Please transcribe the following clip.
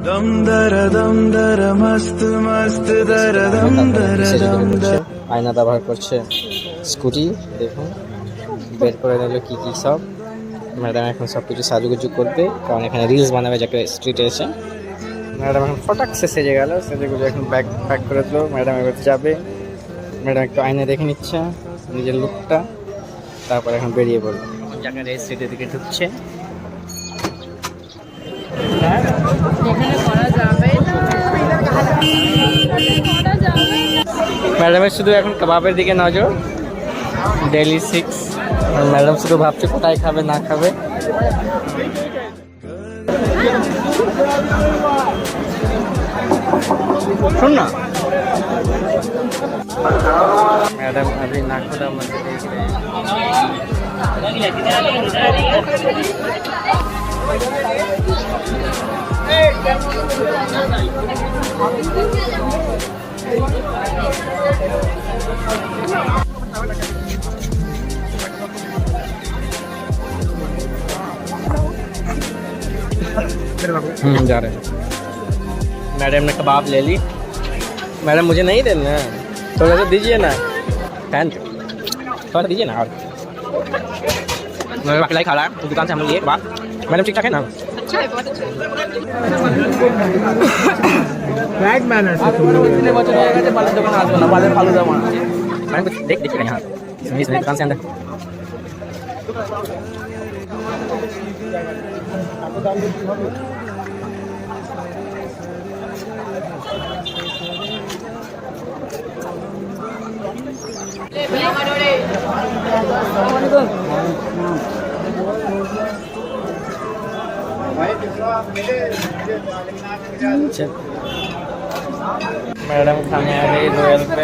दम दर मस्त मस्त दर दम दर। আয়না ব্যবহার করছে, স্কুটি দেখুন বের করে নিল কি কি সব। ম্যাডাম এখন সব কিছু সাজুগুজু করবে, কারণ এখানে রিলস বানাবে যাকে স্ট্রিটে এসে। ম্যাডাম এখন ফটাকসে সেজে গেল, সেজেগুলো এখন ব্যাগ প্যাক করে দিল। ম্যাডাম এবার যাবে, ম্যাডাম একটু আয়না দেখে নিচ্ছে নিজের লুকটা, তারপর এখন বেরিয়ে পড়বে। জায়গায় স্ট্রিটের দিকে ঢুকছে। ম্যাডামের শুধু এখন কাবাবের দিকে নজর, ডেলি 6। ম্যাডাম শুধু ভাবছে কোথায় খাবে না খাবে। শোন না मैडम अभी नागपुरा मंदिर देख रहे हैं। जा रहे हैं। मैडम ने कबाब ले ली। मैडम मुझे नहीं देना, थोड़ा सा दीजिए ना, थोड़ा दीजिए ना। और मैं बाकी खा रहा है दुकान से हम लोग लिए कबाब। मैडम ठीक ठाक है ना? अच्छा है, बहुत अच्छा है। बैड मैनर्स है। इतने बच्चे रहेगा जब वाले दुकान आज बना वाले फालूदा वहां। मैडम कुछ देख देख यहां इस दुकान से अंदर। मैडम खाने आ गई रोयल पे।